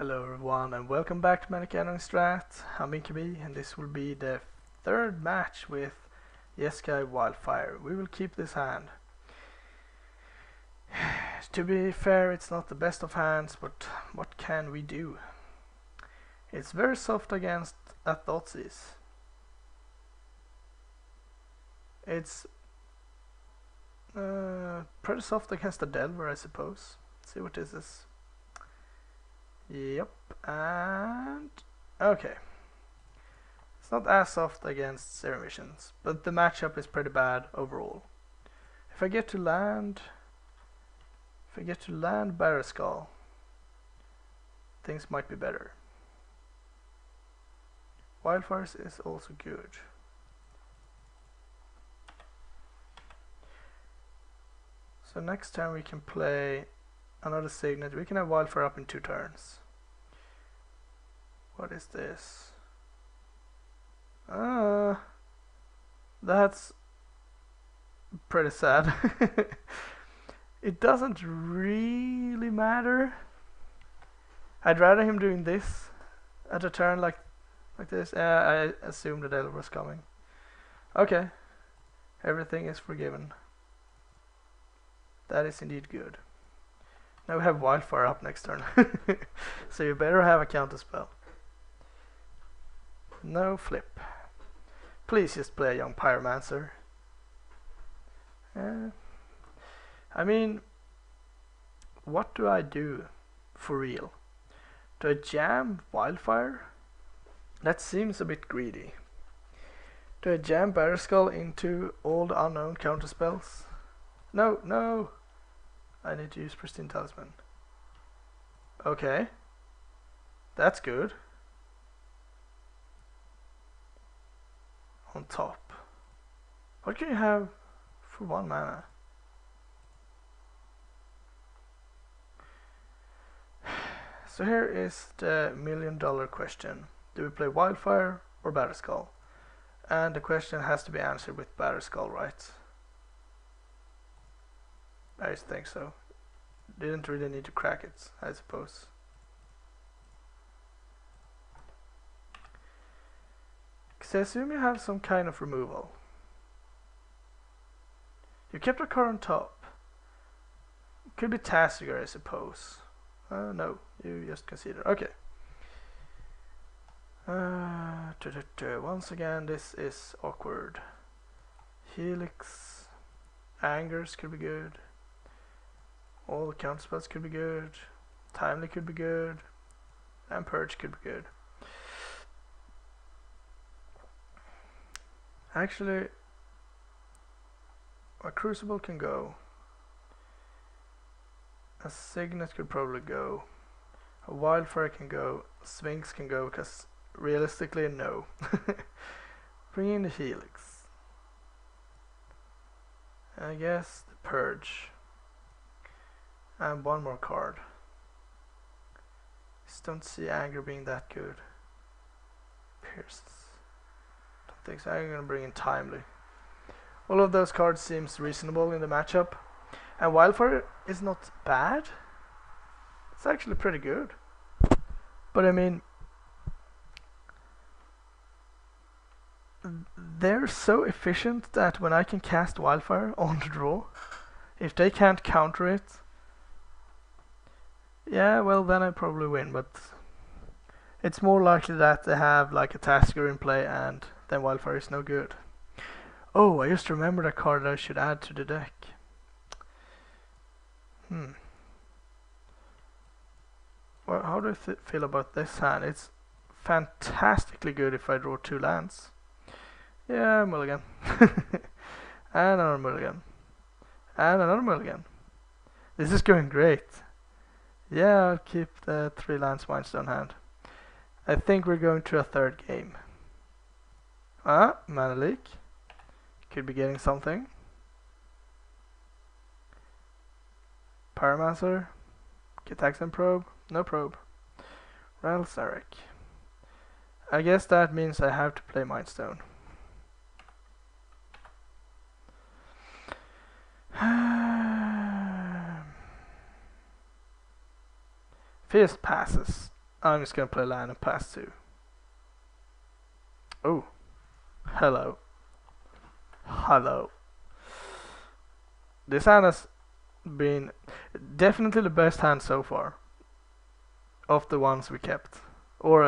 Hello everyone and welcome back to MagicGatheringStrat. I'm MTG and this will be the third match with Jeskai Wildfire. We will keep this hand. To be fair, it's not the best of hands, but what can we do? It's very soft against Thoughtseize. It's pretty soft against the Delver, I suppose. Let's see what this is. Yep, and okay. It's not as soft against Zero Missions, but the matchup is pretty bad overall. If I get to land Barrow Skull, things might be better. Wildfire is also good. So next time we can play another Signet. We can have Wildfire up in 2 turns. What is this? That's pretty sad. It doesn't really matter. I'd rather him doing this at a turn like this. I assumed the Delver was coming. Okay, everything is forgiven. That is indeed good. Now we have Wildfire up next turn. So you better have a counter spell. No flip. Please just play a young Pyromancer. I mean, what do I do for real? Do I jam Wildfire? That seems a bit greedy. Do I jam Barrow Skull into all the unknown counterspells? No, no! I need to use Pristine Talisman. Okay. That's good. On top. What can you have for 1 mana? So here is the $1,000,000 question. Do we play Wildfire or Barrow Skull? And the question has to be answered with Barrow Skull, right? I think so. Didn't really need to crack it, I suppose. Because I assume you have some kind of removal. You kept a card on top. Could be Tasigur, I suppose. No, you just consider. Okay. Once again, this is awkward. Helix, Angers could be good. All the counterspells could be good. Timely could be good. And Purge could be good. Actually, a Crucible can go. A Signet could probably go. A Wildfire can go. A Sphinx can go, because realistically, no. Bring in the Helix. I guess the Purge. And 1 more card. Just don't see Anger being that good. Pierces. Don't think so. I'm gonna bring in Timely. All of those cards seems reasonable in the matchup. And Wildfire is not bad. It's actually pretty good. But I mean, they're so efficient that when I can cast Wildfire on the draw, if they can't counter it, yeah, well then I probably win, but it's more likely that they have like a Tasigur in play and then Wildfire is no good. Oh, I just remembered a card that I should add to the deck. Well, how do I feel about this hand? It's fantastically good if I draw 2 lands. Yeah, mulligan. And another mulligan. And another mulligan. This is going great. Yeah, I'll keep the 3 lands Mindstone hand. I think we're going to a 3rd game. Mana leak. Could be getting something. Pyromancer. Gitaxian Probe. No probe. Rattle Zarek. I guess that means I have to play Mindstone. Fist passes. I'm just gonna play land and pass 2. Oh, hello. Hello. This hand has been definitely the best hand so far of the ones we kept, or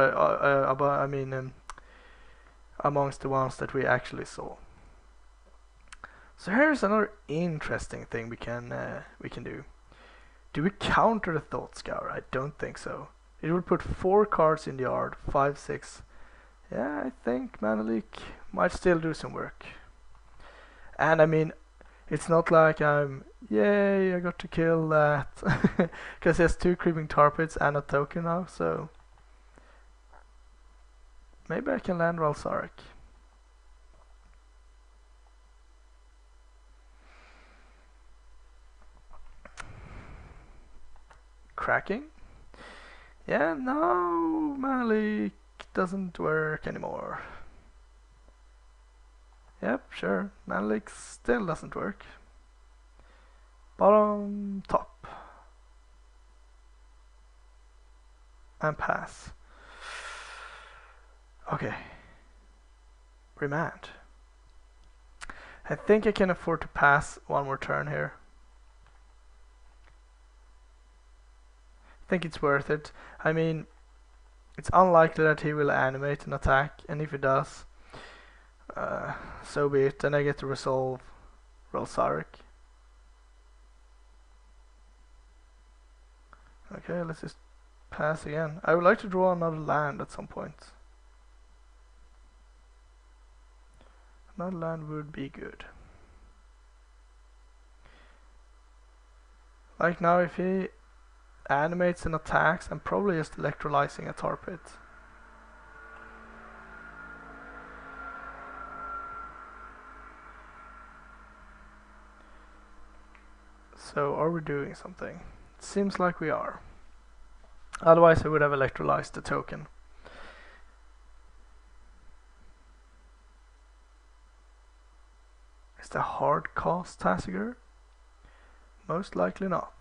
amongst the ones that we actually saw. So here's another interesting thing we can do. Do we counter the Thought Scour? I don't think so. It would put 4 cards in the yard, 5, 6. Yeah, I think Mana Leak might still do some work. And I mean, it's not like yay, I got to kill that. Because he has 2 Creeping Tar Pits and a token now, so maybe I can land Ralsaric. Cracking? Yeah, no, Mana Leak doesn't work anymore. Yep, sure, Mana Leak still doesn't work. Bottom, top. And pass. Okay. Remand. I think I can afford to pass one more turn here. I think it's worth it. I mean, it's unlikely that he will animate an attack, and if he does, so be it. Then I get to resolve Ralsaric. Okay, let's just pass again. I would like to draw another land at some point. Another land would be good. Like now, if he animates and attacks, I'm probably just electrolyzing a Tar Pit. So are we doing something? It seems like we are. Otherwise I would have electrolyzed the token. Is the hard cost Tasigur? Most likely not.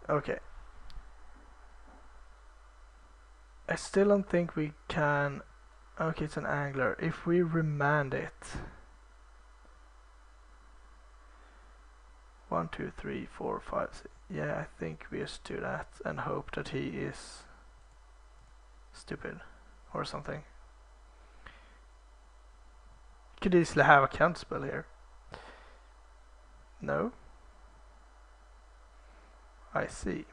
Okay. I still don't think we can. Okay, it's an angler. If we remand it. 1, 2, 3, 4, 5, 6. Yeah, I think we just do that and hope that he is stupid or something. Could easily have a counterspell here. No. I see.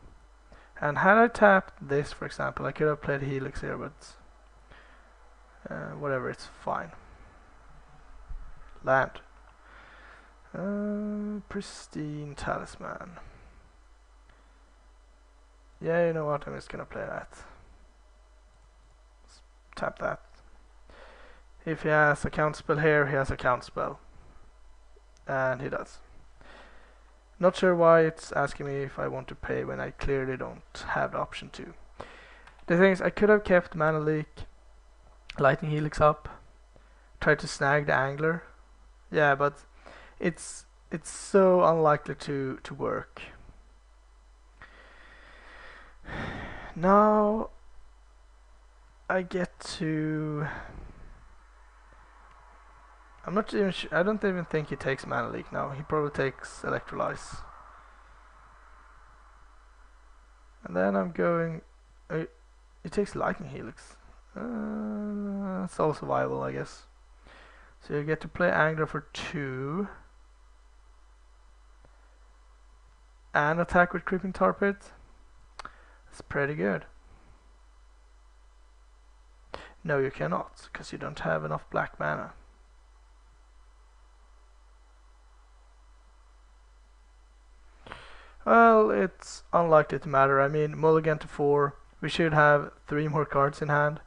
And had I tapped this, for example, I could have played Helix here, but whatever, it's fine. Land. Pristine Talisman. Yeah, you know what, I'm just gonna play that. Let's tap that. If he has a counterspell here, he has a counterspell. And he does. Not sure why it's asking me if I want to pay when I clearly don't have the option to. The thing is, I could have kept Mana Leak, Lightning Helix up, tried to snag the Angler. Yeah, but it's so unlikely to work. Now I get to. I'm not even sure. I don't even think he takes Mana Leak now. He probably takes Electrolyze. And then I'm going. He takes Lightning Helix. It's also viable, I guess. So you get to play Angler for 2. And attack with Creeping Tar Pit. That's pretty good. No, you cannot, because you don't have enough black mana. Well, it's unlikely to matter. I mean, mulligan to 4. We should have 3 more cards in hand.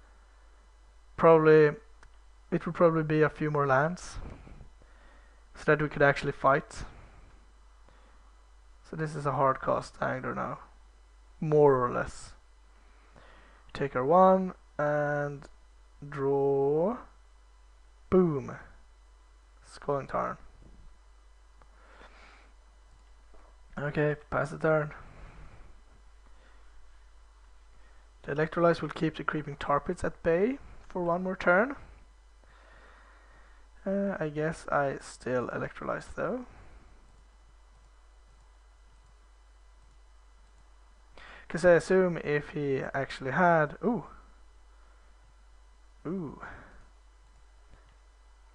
It would probably be a few more lands, so that we could actually fight. So this is a hard cost angler now, more or less. Take our 1 and draw. Boom. Scalding Tarn. Okay, pass the turn. The Electrolyze will keep the creeping tar pits at bay for one more turn. I guess I still Electrolyze though. Because I assume if he actually had... Ooh.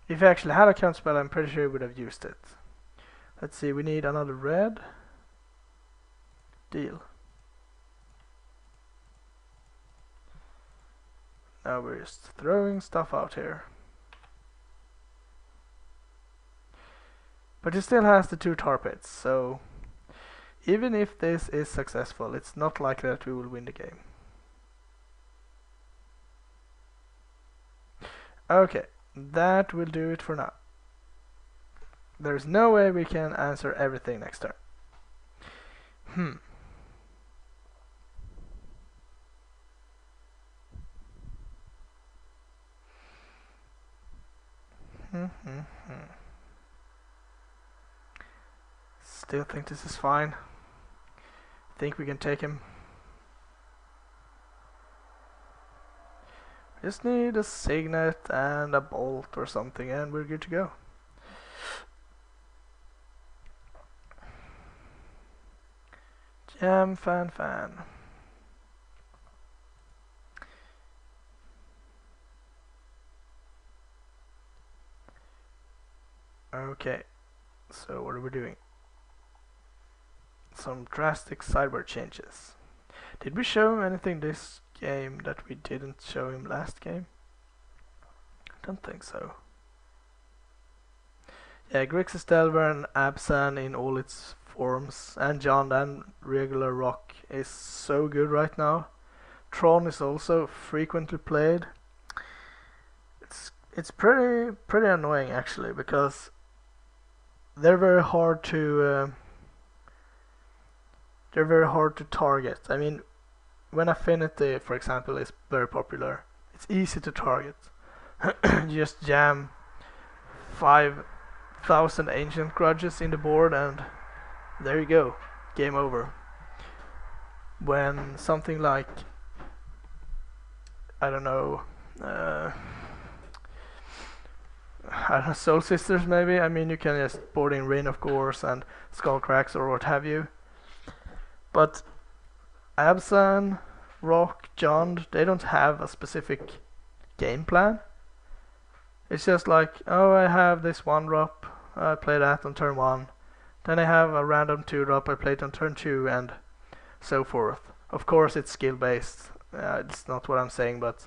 If he actually had a counterspell, I'm pretty sure he would have used it. Let's see, we need another red. Deal. Now we're just throwing stuff out here. But he still has the 2 tar pits, so even if this is successful, it's not likely that we will win the game. Okay, that will do it for now. There's no way we can answer everything next turn. Still think this is fine. Think we can take him. Just need a Signet and a Bolt or something and we're good to go. Jam, fan. Okay, so what are we doing? Some drastic sideboard changes. Did we show him anything this game that we didn't show him last game? I don't think so. Yeah, Grixis, Delver and Absan in all its forms, and John and regular rock is so good right now. Tron is also frequently played. It's pretty annoying actually, because they're very hard to target. I mean, when Affinity, for example, is very popular, it's easy to target. You just jam 5,000 Ancient Grudges in the board and there you go, game over. When something like, I don't know, Soul Sisters maybe, I mean you can just board in Rain of Course and Skullcracks or what have you. But Absan, Rock, Jond, they don't have a specific game plan. It's just like, oh, I have this 1-drop, I play that on turn 1. Then I have a random 2-drop, I play it on turn 2, and so forth. Of course it's skill based, it's not what I'm saying, but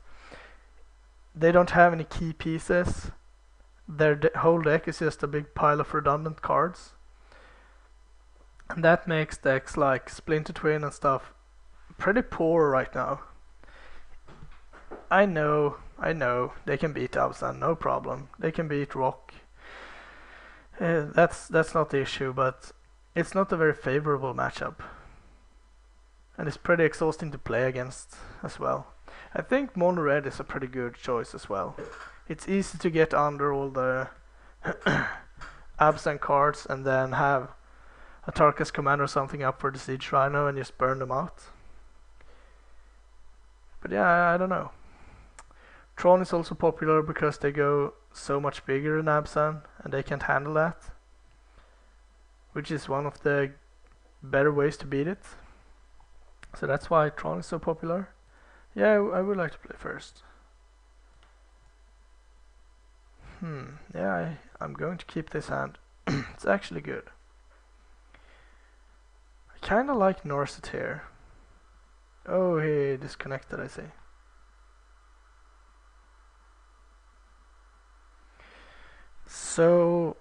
they don't have any key pieces. Their whole deck is just a big pile of redundant cards. And that makes decks like Splinter Twin and stuff pretty poor right now. I know, they can beat Absan, no problem. They can beat Rock. That's not the issue, but it's not a very favorable matchup. And it's pretty exhausting to play against as well. I think Mono Red is a pretty good choice as well. It's easy to get under all the Absan cards and then have a Tarkas Command or something up for the Siege Rhino and just burn them out. But yeah, I don't know. Tron is also popular because they go so much bigger than Absan and they can't handle that, which is one of the better ways to beat it. So that's why Tron is so popular. Yeah, I would like to play first. Yeah, I'm going to keep this hand. It's actually good. I kinda like Norset here. Oh, he disconnected, I see. So,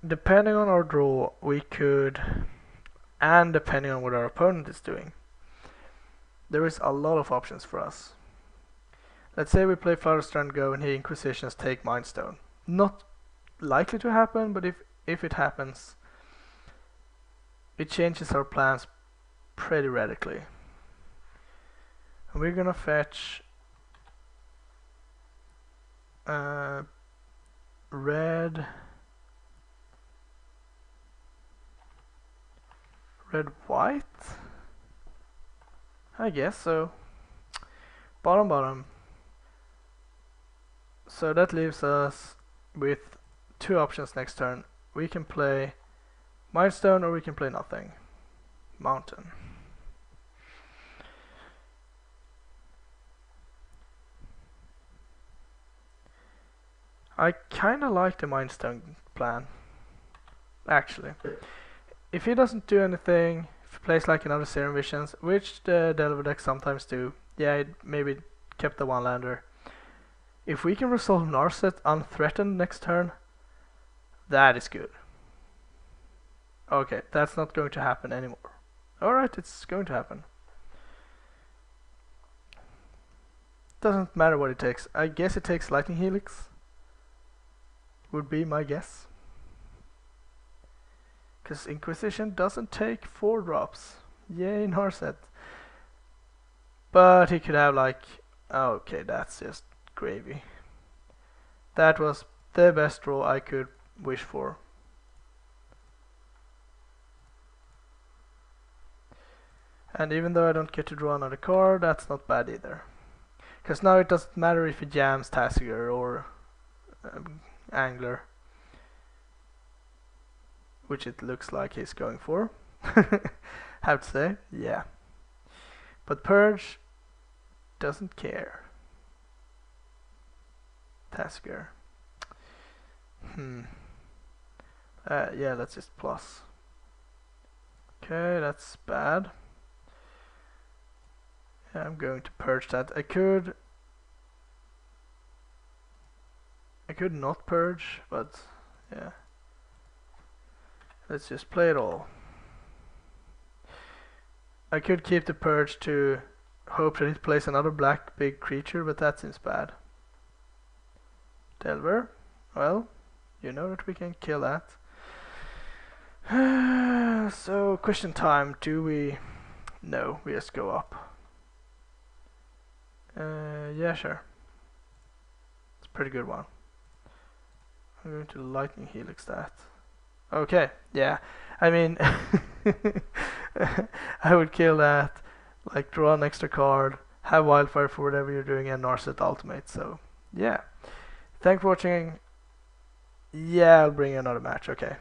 depending on our draw, we could, and depending on what our opponent is doing, there is a lot of options for us. Let's say we play Flutterstrand Go and he Inquisitions take Mindstone. Not likely to happen, but if it happens, it changes our plans pretty radically. And we're gonna fetch red white. I guess so. Bottom. So that leaves us with two options next turn. We can play Mindstone or we can play nothing. Mountain. I kinda like the Mindstone plan, actually. If he doesn't do anything, if he plays like another Serum Visions, which the Delver decks sometimes do, yeah, it maybe kept the one lander. If we can resolve Narset unthreatened next turn, that is good. Okay, that's not going to happen anymore. Alright, it's going to happen. Doesn't matter what it takes. I guess it takes Lightning Helix. Would be my guess. Because Inquisition doesn't take 4 drops. Yay, Narset. But he could have like... Okay, that's just gravy. That was the best draw I could wish for. And even though I don't get to draw another card, that's not bad either. Because now it doesn't matter if he jams Tasigur or Angler. Which it looks like he's going for. Have to say, yeah. But Purge doesn't care. Tasigur. Yeah, that's just plus. Okay, that's bad. Yeah, I'm going to purge that. I could not purge, but yeah. Let's just play it all. I could keep the purge to hope that it plays another black big creature, but that seems bad. Delver, well, you know that we can kill that. So, question time, do we... No, we just go up. Yeah, sure. It's a pretty good one. I'm going to Lightning Helix that. Okay, yeah. I mean, I would kill that, like draw an extra card, have Wildfire for whatever you're doing, and Narset Ultimate. So, yeah. Thanks for watching. Yeah, I'll bring you another match. Okay.